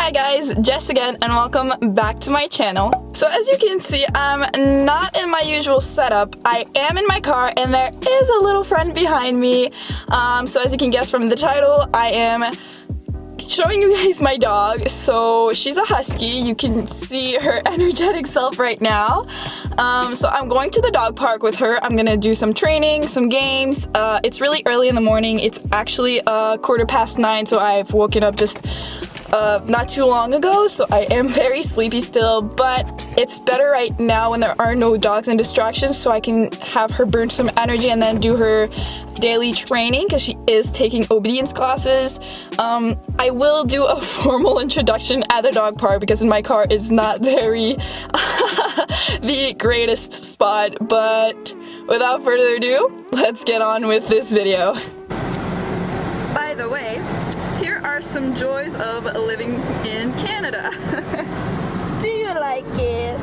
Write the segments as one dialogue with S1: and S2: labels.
S1: Hi guys, Jess again and welcome back to my channel. So as you can see, I'm not in my usual setup. I am in my car and there is a little friend behind me. So as you can guess from the title, I am showing you guys my dog. So she's a Husky. You can see her energetic self right now. So I'm going to the dog park with her. I'm gonna do some training, some games. It's really early in the morning. It's actually 9:15, so I've woken up just not too long ago, so I am very sleepy still, but it's better right now when there are no dogs and distractions, so I can have her burn some energy and then do her daily training because she is taking obedience classes. I will do a formal introduction at the dog park because in my car is not very the greatest spot, but without further ado, let's get on with this video. By the way, here are some joys of living in Canada. Do you like it?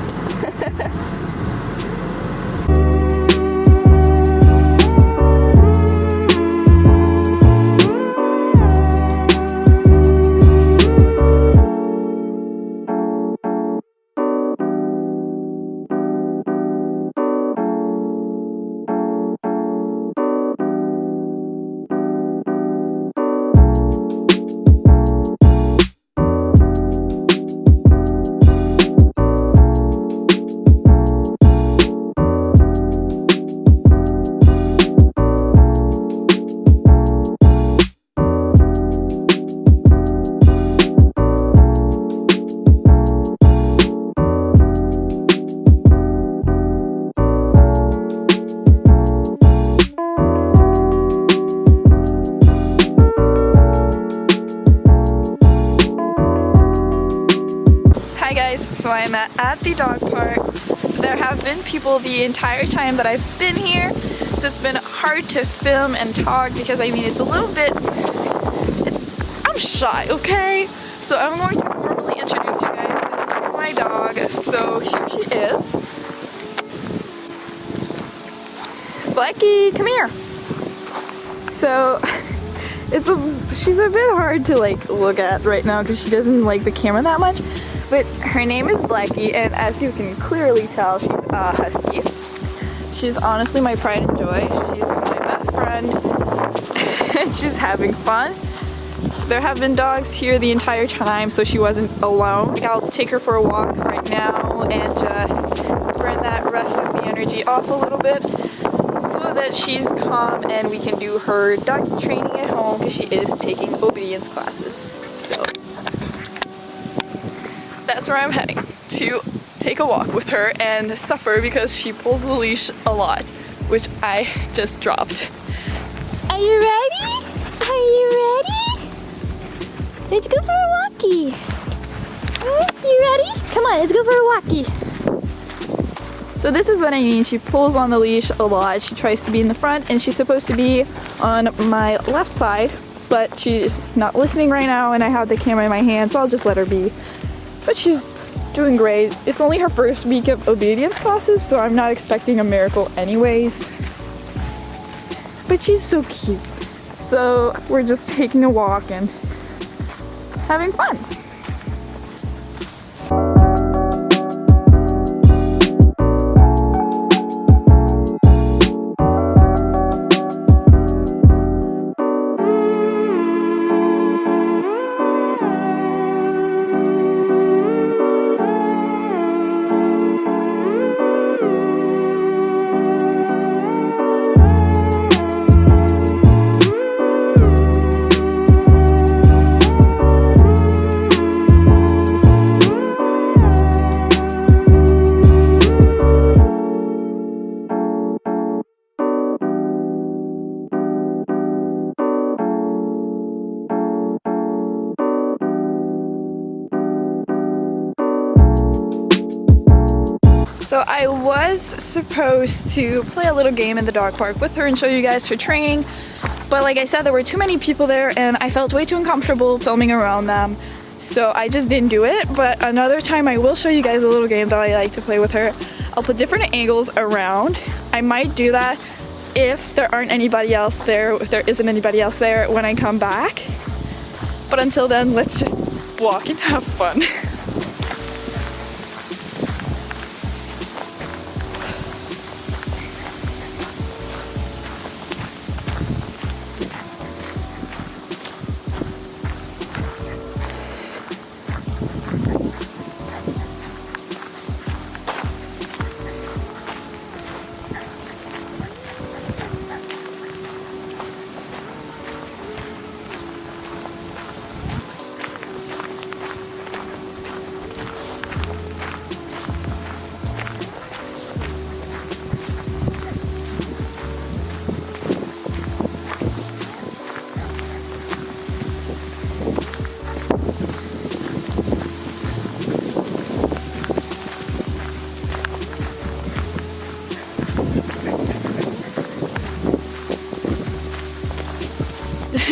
S1: So I'm at the dog park. There have been people the entire time that I've been here, so it's been hard to film and talk because I mean it's a little bit, I'm shy, okay? So I'm going to formally introduce you guys to my dog. So here she is. Blackie, come here. So she's a bit hard to like look at right now because she doesn't like the camera that much. But her name is Blackie, and as you can clearly tell, she's a Husky. She's honestly my pride and joy. She's my best friend, and she's having fun. There have been dogs here the entire time, so she wasn't alone. I'll take her for a walk right now and just burn that rest of the energy off a little bit so that she's calm and we can do her dog training at home because she is taking obedience classes. So that's where I'm heading, to take a walk with her and suffer because she pulls the leash a lot, which I just dropped. Are you ready? Are you ready? Let's go for a walkie. You ready? Come on, let's go for a walkie. So this is what I mean. She pulls on the leash a lot. She tries to be in the front and she's supposed to be on my left side, but she's not listening right now and I have the camera in my hand, so I'll just let her be. But she's doing great. It's only her first week of obedience classes, so I'm not expecting a miracle anyways. But she's so cute. So we're just taking a walk and having fun. So I was supposed to play a little game in the dog park with her and show you guys her training, but like I said, there were too many people there and I felt way too uncomfortable filming around them, so I just didn't do it. But another time I will show you guys a little game that I like to play with her. I'll put different angles around. I might do that if there aren't anybody else there, if there isn't anybody else there when I come back. But until then, let's just walk and have fun.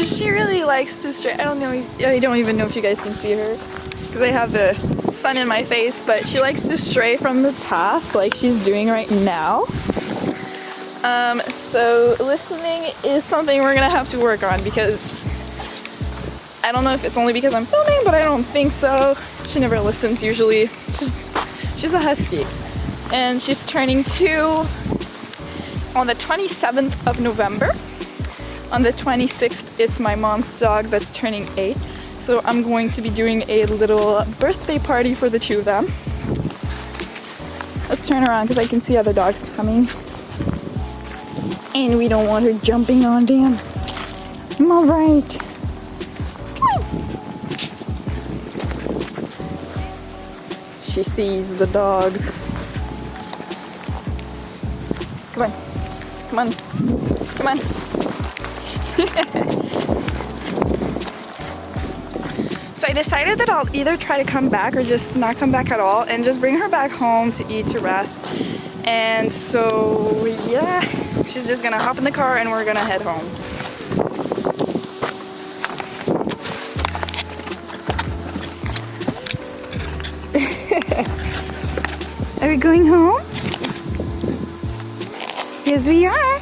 S1: She really likes to stray. I don't even know if you guys can see her because I have the sun in my face, but she likes to stray from the path like she's doing right now. So listening is something we're gonna have to work on because I don't know if it's only because I'm filming, but I don't think so. She never listens usually. She's a Husky and she's turning 2 on the 27th of November. On the 26th, it's my mom's dog that's turning 8. So I'm going to be doing a little birthday party for the 2 of them. Let's turn around because I can see other dogs coming. And we don't want her jumping on them. I'm all right. Come on. She sees the dogs. Come on. Come on. Come on. So I decided that I'll either try to come back or just not come back at all and just bring her back home to eat, to rest. And so yeah, she's just gonna hop in the car and we're gonna head home. Are we going home? Yes, we are.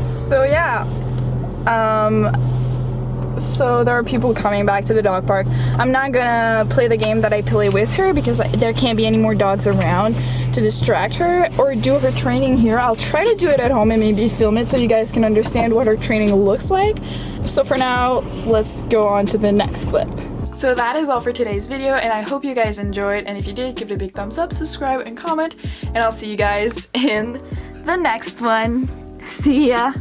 S1: So yeah, so there are people coming back to the dog park. I'm not gonna play the game that I play with her because there can't be any more dogs around to distract her or do her training here. I'll try to do it at home and maybe film it so you guys can understand what her training looks like. So for now, let's go on to the next clip. So that is all for today's video, and I hope you guys enjoyed, and if you did, give it a big thumbs up, subscribe, and comment, and I'll see you guys in the next one. See ya!